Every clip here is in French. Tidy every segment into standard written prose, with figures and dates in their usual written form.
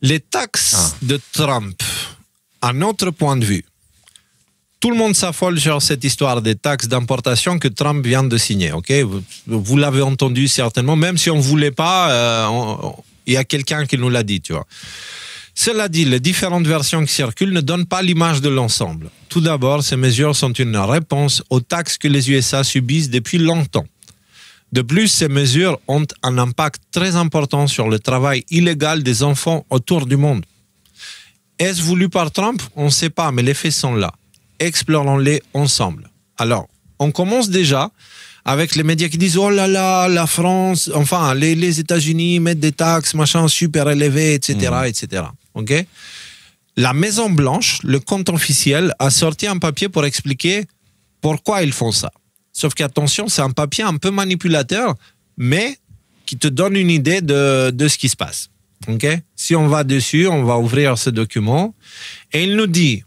Les taxes de Trump, à notre point de vue, tout le monde s'affole sur cette histoire des taxes d'importation que Trump vient de signer. Okay, vous l'avez entendu certainement, même si on ne voulait pas, il y a quelqu'un qui nous l'a dit, tu vois. Cela dit, les différentes versions qui circulent ne donnent pas l'image de l'ensemble. Tout d'abord, ces mesures sont une réponse aux taxes que les USA subissent depuis longtemps. De plus, ces mesures ont un impact très important sur le travail illégal des enfants autour du monde. Est-ce voulu par Trump? On ne sait pas, mais les faits sont là. Explorons-les ensemble. Alors, on commence déjà avec les médias qui disent « Oh là là, la France, enfin, les États-Unis mettent des taxes, machin, super élevées, etc. etc. » Okay? La Maison-Blanche, le compte officiel, a sorti un papier pour expliquer pourquoi ils font ça. Sauf qu'attention, c'est un papier un peu manipulateur, mais qui te donne une idée de ce qui se passe. Okay? Si on va dessus, on va ouvrir ce document, et il nous dit,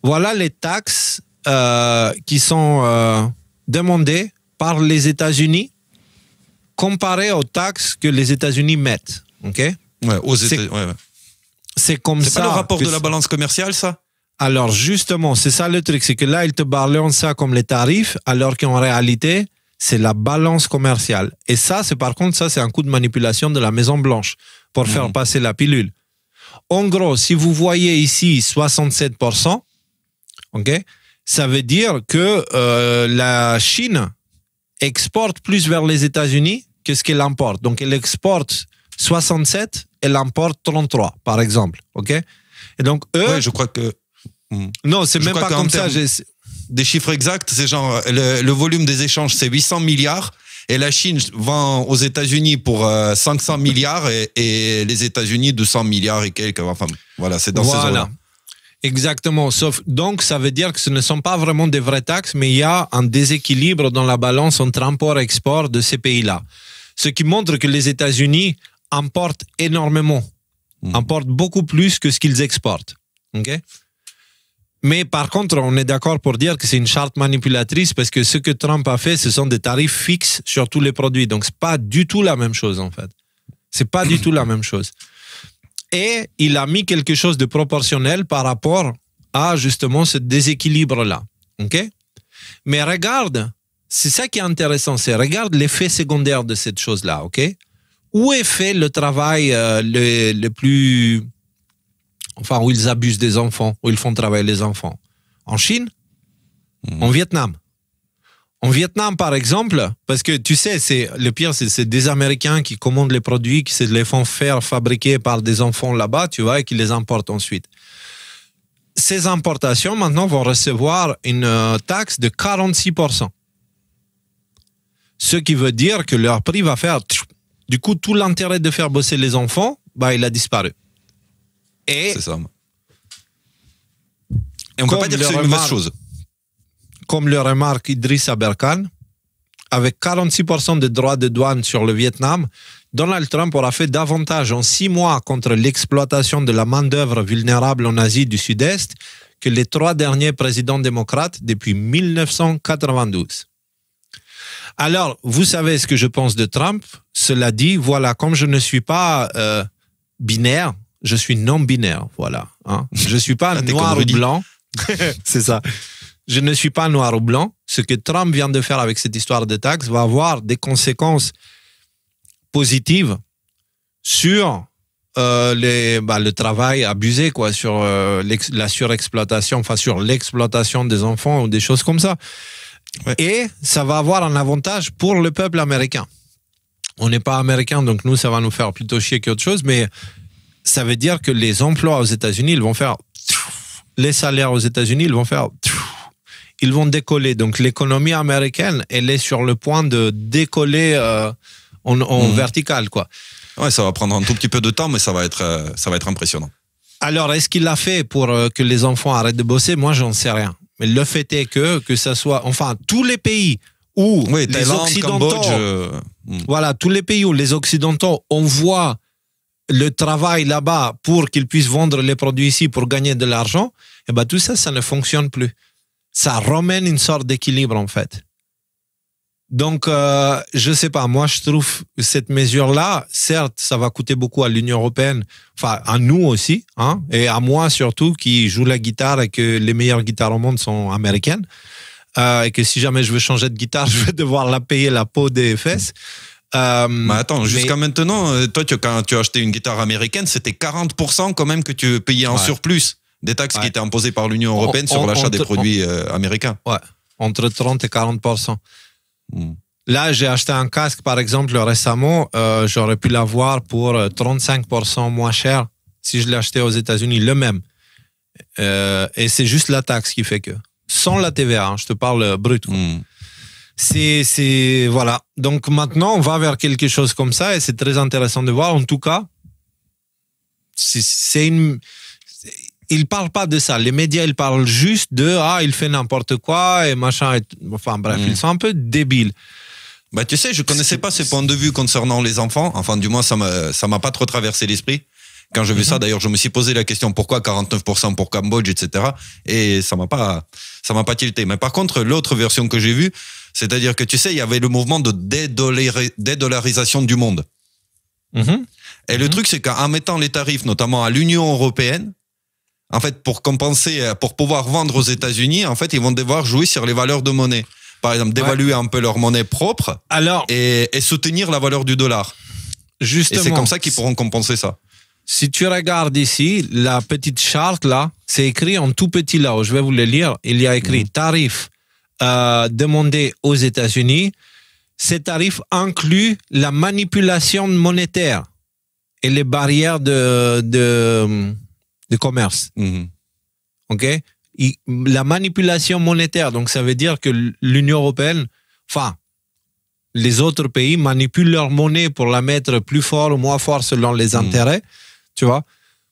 voilà les taxes qui sont demandées par les États-Unis comparées aux taxes que les États-Unis mettent. Okay? Ouais, aux États-Unis. Ouais. C'est comme ça. C'est pas le rapport de la balance commerciale, ça? Alors justement, c'est ça le truc, c'est que là, ils te balancent ça comme les tarifs, alors qu'en réalité, c'est la balance commerciale. Et ça, par contre, c'est un coup de manipulation de la Maison-Blanche pour faire passer la pilule. En gros, si vous voyez ici 67%, okay, ça veut dire que la Chine exporte plus vers les États-Unis que ce qu'elle importe. Donc, elle exporte 67, elle importe 33, par exemple. Okay? Et donc, eux... Ouais, je crois que... Non, c'est même pas comme ça. Des chiffres exacts, c'est genre le volume des échanges, c'est 800 milliards et la Chine vend aux États-Unis pour 500 milliards et les États-Unis 200 milliards et quelques. Enfin, voilà, c'est dans ces zones-là. Exactement. Sauf, donc, ça veut dire que ce ne sont pas vraiment des vraies taxes, mais il y a un déséquilibre dans la balance entre import et export de ces pays-là. Ce qui montre que les États-Unis importent énormément, importent beaucoup plus que ce qu'ils exportent. Okay? Mais par contre, on est d'accord pour dire que c'est une charte manipulatrice parce que ce que Trump a fait, ce sont des tarifs fixes sur tous les produits. Donc, c'est pas du tout la même chose, en fait. C'est pas du tout la même chose. Et il a mis quelque chose de proportionnel par rapport à, justement, ce déséquilibre-là. Okay? Mais regarde, c'est ça qui est intéressant, c'est regarde l'effet secondaire de cette chose-là. Okay? Où est fait le travail le plus... Enfin, où ils abusent des enfants, où ils font travailler les enfants. En Chine, en Vietnam. En Vietnam, par exemple, parce que tu sais, le pire, c'est des Américains qui commandent les produits, qui se les font faire fabriquer par des enfants là-bas, tu vois, et qui les importent ensuite. Ces importations, maintenant, vont recevoir une taxe de 46%. Ce qui veut dire que leur prix va faire... Du coup, tout l'intérêt de faire bosser les enfants, bah, il a disparu. Et c'est ça. Et on ne peut pas dire que c'est une mauvaise chose. Comme le remarque Idriss Aberkan, avec 46% de droits de douane sur le Vietnam, Donald Trump aura fait davantage en 6 mois contre l'exploitation de la main-d'œuvre vulnérable en Asie du Sud-Est que les 3 derniers présidents démocrates depuis 1992. Alors, vous savez ce que je pense de Trump. Cela dit, voilà, comme je ne suis pas binaire, je suis non-binaire, voilà. Hein. Je ne suis pas noir ou blanc. C'est ça. Je ne suis pas noir ou blanc. Ce que Trump vient de faire avec cette histoire de taxes va avoir des positives sur le travail abusé, quoi, sur la surexploitation, enfin sur l'exploitation des enfants ou des choses comme ça. Ouais. Et ça va avoir un avantage pour le peuple américain. On n'est pas américain, donc nous, ça va nous faire plutôt chier qu'autre chose, mais ça veut dire que les emplois aux États-Unis, ils vont faire... Les salaires aux États-Unis, ils vont faire... Ils vont décoller. Donc, l'économie américaine, elle est sur le point de décoller en vertical, quoi. Ouais, ça va prendre un tout petit peu de temps, mais ça va être impressionnant. Alors, est-ce qu'il l'a fait pour que les enfants arrêtent de bosser? Moi, j'en sais rien. Mais le fait est que ça soit... Enfin, tous les pays où les Thaïlande, Occidentaux... Cambodge, Voilà, tous les pays où les Occidentaux envoient le travail là-bas pour qu'ils puissent vendre les produits ici pour gagner de l'argent, et ben tout ça, ça ne fonctionne plus. Ça ramène une sorte d'équilibre, en fait. Donc, je sais pas. Moi, je trouve cette mesure-là, certes, ça va coûter beaucoup à l'Union européenne, enfin à nous aussi, hein, et à moi surtout, qui joue la guitare et que les meilleures guitares au monde sont américaines, et que si jamais je veux changer de guitare, je vais devoir la payer la peau des fesses. Mais attends, jusqu'à maintenant, toi, quand tu as acheté une guitare américaine, c'était 40% quand même que tu payais en surplus des taxes qui étaient imposées par l'Union européenne sur l'achat des produits américains. Ouais, entre 30 et 40%. Là, j'ai acheté un casque, par exemple, récemment. J'aurais pu l'avoir pour 35% moins cher si je l'ai acheté aux États-Unis, le même. Et c'est juste la taxe qui fait que. Sans la TVA, hein, je te parle brut. C'est voilà. Donc maintenant, on va vers quelque chose comme ça et c'est très intéressant de voir. En tout cas, ils parlent pas de ça. Les médias, ils parlent juste de il fait n'importe quoi et machin. Enfin bref, ils sont un peu débiles. Bah tu sais, je connaissais pas ces points de vue concernant les enfants. Enfin, du moins, ça m'a pas trop traversé l'esprit. Quand j'ai vu ça, d'ailleurs, je me suis posé la question pourquoi 49% pour Cambodge, etc. Et ça m'a pas tilté. Mais par contre, l'autre version que j'ai vue, c'est-à-dire que tu sais, il y avait le mouvement de dédollarisation du monde. Et le truc, c'est qu'en mettant les tarifs, notamment à l'Union européenne, en fait, pour compenser, pour pouvoir vendre aux États-Unis, en fait, ils vont devoir jouer sur les valeurs de monnaie. Par exemple, dévaluer un peu leur monnaie propre et soutenir la valeur du dollar. Justement. Et c'est comme ça qu'ils pourront compenser ça. Si tu regardes ici, la petite charte là, c'est écrit en tout petit là, je vais vous le lire. Il y a écrit tarif demandé aux États-Unis. Ces tarifs incluent la manipulation monétaire et les barrières de commerce. Ok? La manipulation monétaire, donc ça veut dire que l'Union européenne, enfin, les autres pays manipulent leur monnaie pour la mettre plus fort ou moins fort selon les intérêts, tu vois,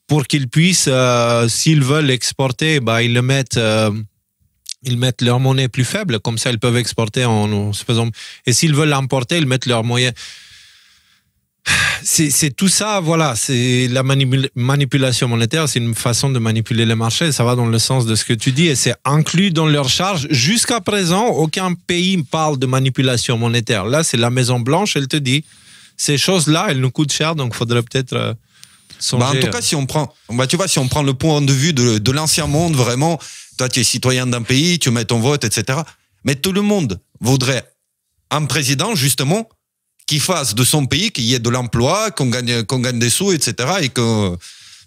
pour qu'ils puissent, s'ils veulent exporter, ils mettent leur monnaie plus faible, comme ça ils peuvent exporter en se faisant. Et s'ils veulent l'importer, ils mettent leur moyen. C'est tout ça, voilà, c'est la manipulation monétaire, c'est une façon de manipuler les marchés, ça va dans le sens de ce que tu dis et c'est inclus dans leur charge. Jusqu'à présent, aucun pays parle de manipulation monétaire. Là, c'est la Maison Blanche, elle te dit, ces choses-là, elles nous coûtent cher, donc il faudrait peut-être songer. En tout cas, si on prend le point de vue de l'ancien monde, vraiment, toi, tu es citoyen d'un pays, tu mets ton vote, etc. Mais tout le monde voudrait un président, justement, qui fasse de son pays, qu'il y ait de l'emploi, qu'on gagne des sous, etc. Et que,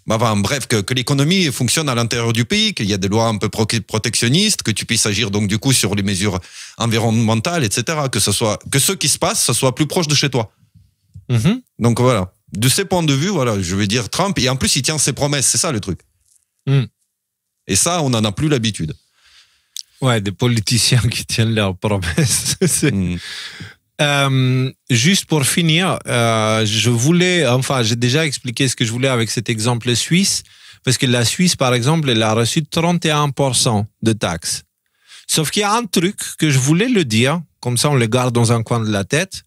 bref, que l'économie fonctionne à l'intérieur du pays, qu'il y ait des lois un peu protectionnistes, que tu puisses agir donc du coup sur les mesures environnementales, etc. Que ce qui se passe, ça soit plus proche de chez toi. Donc voilà. De ces points de vue, voilà, je vais dire Trump. Et en plus, il tient ses promesses. C'est ça le truc. Et ça, on n'en a plus l'habitude. Ouais, des politiciens qui tiennent leurs promesses. Juste pour finir, j'ai déjà expliqué ce que je voulais avec cet exemple suisse, parce que la Suisse, par exemple, elle a reçu 31% de taxes. Sauf qu'il y a un truc que je voulais le dire, comme ça on le garde dans un coin de la tête.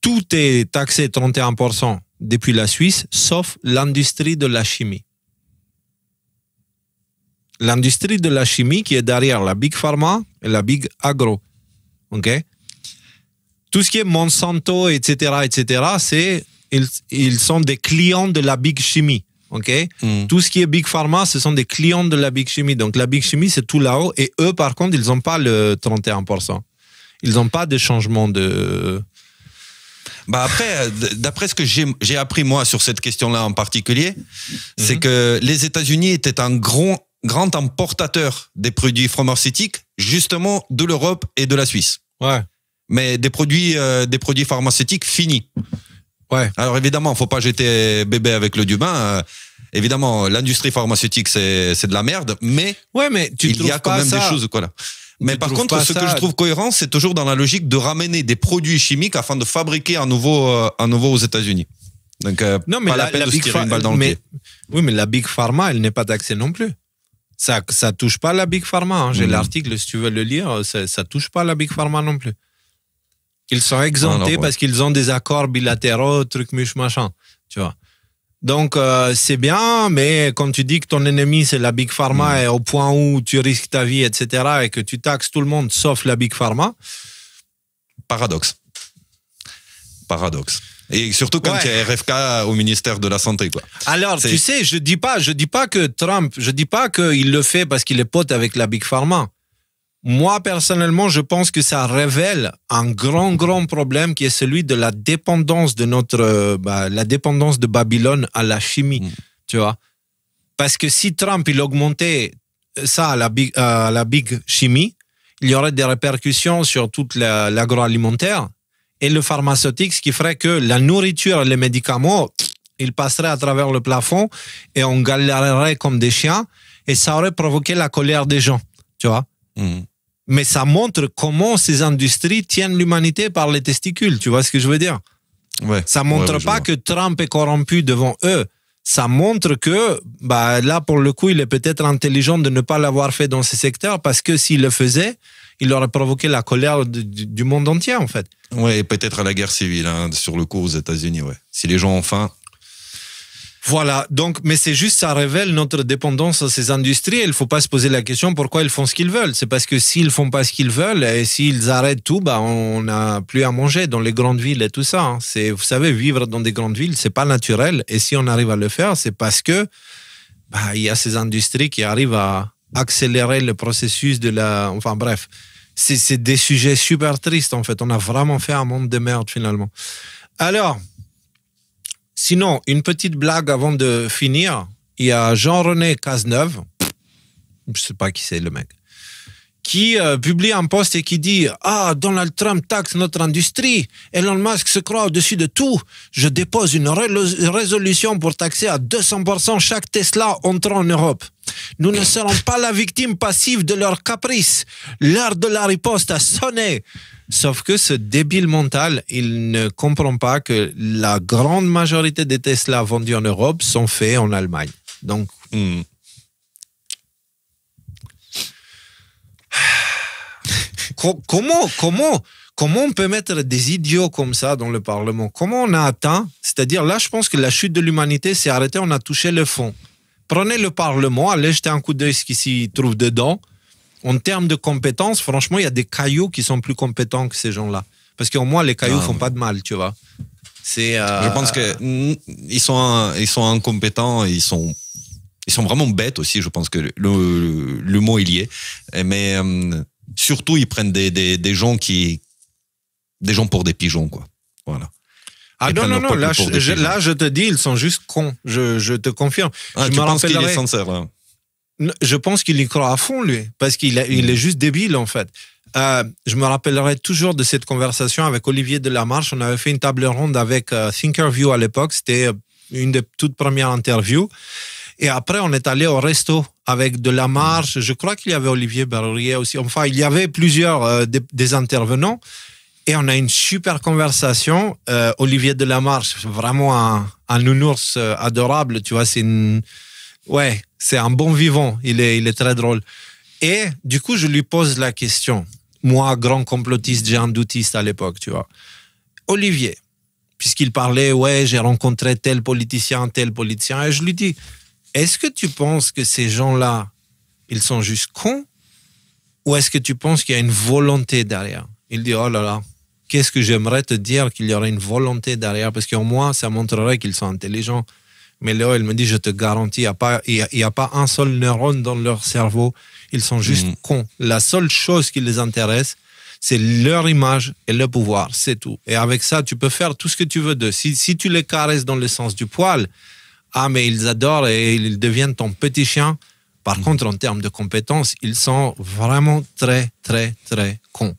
Tout est taxé 31% depuis la Suisse, sauf l'industrie de la chimie. L'industrie de la chimie qui est derrière la Big Pharma et la Big Agro. OK? Tout ce qui est Monsanto, etc., ils sont des clients de la Big Chimie. Okay? Tout ce qui est Big Pharma, ce sont des clients de la Big Chimie. Donc la Big Chimie, c'est tout là-haut. Et eux, par contre, ils n'ont pas le 31%. Ils n'ont pas de changement de... Après, d'après ce que j'ai appris, moi, sur cette question-là en particulier, c'est que les États-Unis étaient un grand importateur des produits pharmaceutiques, justement, de l'Europe et de la Suisse. Ouais. Mais des produits pharmaceutiques finis. Ouais. Alors évidemment, faut pas jeter bébé avec l'eau du bain. Évidemment, l'industrie pharmaceutique c'est de la merde, mais il y a quand même des choses quoi là. Mais par contre, ce que je trouve cohérent, c'est toujours dans la logique de ramener des produits chimiques afin de fabriquer à nouveau aux États-Unis. Donc non, mais pas la peine de se tirer une balle dans le pied. Oui, mais la Big Pharma, elle n'est pas taxée non plus. Ça touche pas la Big Pharma. Hein. J'ai l'article, si tu veux le lire, ça touche pas la Big Pharma non plus. Ils sont exemptés parce qu'ils ont des accords bilatéraux, trucs machin, tu vois. Donc, c'est bien, mais quand tu dis que ton ennemi, c'est la Big Pharma et au point où tu risques ta vie, etc., et que tu taxes tout le monde sauf la Big Pharma, Paradoxe. Et surtout quand il y a RFK au ministère de la Santé, quoi. Alors, tu sais, je dis pas que Trump, je dis pas qu'il le fait parce qu'il est pote avec la Big Pharma. Moi, personnellement, je pense que ça révèle un grand problème qui est celui de la dépendance de la dépendance de Babylone à la chimie, tu vois. Parce que si Trump, il augmentait ça à la big chimie, il y aurait des répercussions sur toute l'agroalimentaire et le pharmaceutique, ce qui ferait que la nourriture et les médicaments, ils passeraient à travers le plafond et on galérerait comme des chiens et ça aurait provoqué la colère des gens, tu vois. Mais ça montre comment ces industries tiennent l'humanité par les testicules, tu vois ce que je veux dire? Ça montre pas que Trump est corrompu devant eux. Ça montre que, là, pour le coup, il est peut-être intelligent de ne pas l'avoir fait dans ces secteurs parce que s'il le faisait, il aurait provoqué la colère du monde entier, en fait. Ouais, peut-être à la guerre civile, hein, sur le coup aux États-Unis, ouais. Si les gens ont faim. Voilà, donc, mais c'est juste, ça révèle notre dépendance à ces industries. Il ne faut pas se poser la question pourquoi ils font ce qu'ils veulent. C'est parce que s'ils font pas ce qu'ils veulent et s'ils arrêtent tout, on n'a plus à manger dans les grandes villes et tout ça. Hein. Vous savez, vivre dans des grandes villes, c'est pas naturel. Et si on arrive à le faire, c'est parce que il y a ces industries qui arrivent à accélérer le processus enfin bref, c'est des sujets super tristes en fait. On a vraiment fait un monde de merde finalement. Alors, sinon, une petite blague avant de finir. Il y a Jean-René Cazeneuve, je sais pas qui c'est le mec, qui publie un post et qui dit « Ah, Donald Trump taxe notre industrie. Elon Musk se croit au-dessus de tout. Je dépose une résolution pour taxer à 200% chaque Tesla entrant en Europe. Nous ne serons pas la victime passive de leurs caprices. L'heure de la riposte a sonné. » Sauf que ce débile mental, il ne comprend pas que la grande majorité des Tesla vendus en Europe sont faits en Allemagne. Donc, comment on peut mettre des idiots comme ça dans le Parlement? Comment on a atteint? C'est-à-dire, là, je pense que la chute de l'humanité s'est arrêtée, on a touché le fond. Prenez le Parlement, allez jeter un coup d'œil ce qui s'y trouve dedans. En termes de compétences, franchement, il y a des cailloux qui sont plus compétents que ces gens-là. Parce qu'au moins, les cailloux font pas de mal, tu vois. Je pense qu'ils sont incompétents, ils sont vraiment bêtes aussi, je pense que le mot il y est. Mais surtout, ils prennent des gens pour des pigeons, quoi. Voilà. Ah non, là, je te dis, ils sont juste cons. Je te confirme. Tu penses qu'il est sincère, là? Je pense qu'il y croit à fond, lui, parce qu'il est juste débile, en fait. Je me rappellerai toujours de cette conversation avec Olivier Delamarche. On avait fait une table ronde avec Thinkerview à l'époque. C'était une des toutes premières interviews. Et après, on est allé au resto avec Delamarche. Je crois qu'il y avait Olivier Berrurier aussi. Enfin, il y avait plusieurs des intervenants. Et on a une super conversation. Olivier Delamarche, vraiment un nounours adorable. Tu vois, c'est un bon vivant. Il est très drôle. Et du coup, je lui pose la question. Moi, grand complotiste, Jean Doutiste à l'époque, tu vois. Olivier, puisqu'il parlait, j'ai rencontré tel politicien. Et je lui dis, est-ce que tu penses que ces gens-là, ils sont juste cons? Ou est-ce que tu penses qu'il y a une volonté derrière? Il dit, oh là là, qu'est-ce que j'aimerais te dire qu'il y aurait une volonté derrière? Parce qu'au moins, ça montrerait qu'ils sont intelligents. Mais là, il me dit, je te garantis, il n'y a pas un seul neurone dans leur cerveau. Ils sont juste cons. La seule chose qui les intéresse, c'est leur image et le pouvoir. C'est tout. Et avec ça, tu peux faire tout ce que tu veux d'eux. Si tu les caresses dans le sens du poil, mais ils adorent et ils deviennent ton petit chien. Par contre, en termes de compétences, ils sont vraiment très, très, très cons.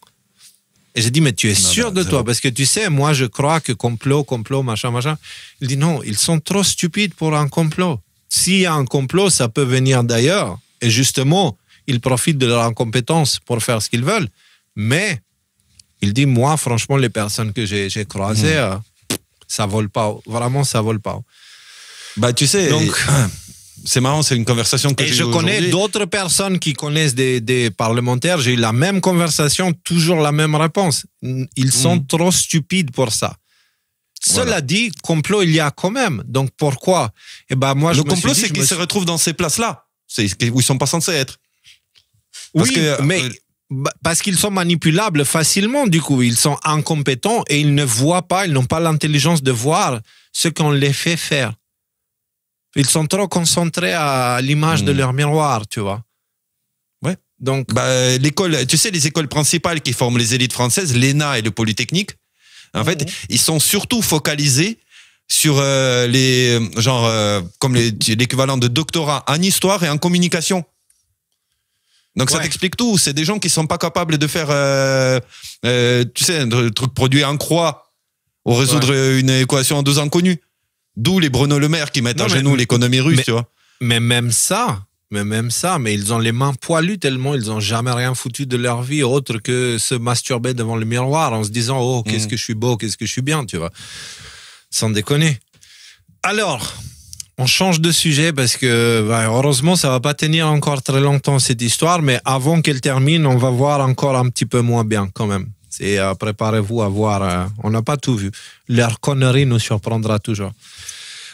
Et j'ai dit, mais tu es sûr de toi? Parce que tu sais, moi, je crois que complot, machin. Il dit, non, ils sont trop stupides pour un complot. S'il y a un complot, ça peut venir d'ailleurs. Et justement, ils profitent de leur incompétence pour faire ce qu'ils veulent. Mais, il dit, moi, franchement, les personnes que j'ai croisées, ça vole pas. Vraiment, ça vole pas. Tu sais... Donc, c'est marrant, c'est une conversation que j'ai eue aujourd'hui. Et je connais d'autres personnes qui connaissent des parlementaires. J'ai eu la même conversation, toujours la même réponse. Ils sont trop stupides pour ça. Cela dit, complot, il y a quand même. Donc pourquoi? Moi, le complot, c'est qu'ils se retrouvent dans ces places-là, où ils ne sont pas censés être. Parce que, mais Parce qu'ils sont manipulables facilement, du coup. Ils sont incompétents et ils ne voient pas, ils n'ont pas l'intelligence de voir ce qu'on les fait faire. Ils sont trop concentrés à l'image de leur miroir, tu vois. Ouais. Donc, l'école, tu sais, les écoles principales qui forment les élites françaises, l'ENA et le Polytechnique, en fait, ils sont surtout focalisés sur comme l'équivalent de doctorat en histoire et en communication. Donc ça t'explique tout. C'est des gens qui sont pas capables de faire, tu sais, un truc produit en croix ou résoudre une équation en 2 inconnues. D'où les Bruno Le Maire qui mettent à genoux l'économie russe, tu vois. Mais même ça, ils ont les mains poilues tellement ils ont jamais rien foutu de leur vie autre que se masturber devant le miroir en se disant oh qu'est-ce que je suis beau, qu'est-ce que je suis bien, tu vois. Sans déconner. Alors, on change de sujet parce que heureusement ça va pas tenir encore très longtemps cette histoire, mais avant qu'elle termine, on va voir encore un petit peu moins bien quand même. Préparez-vous à voir. On n'a pas tout vu. Leur connerie nous surprendra toujours.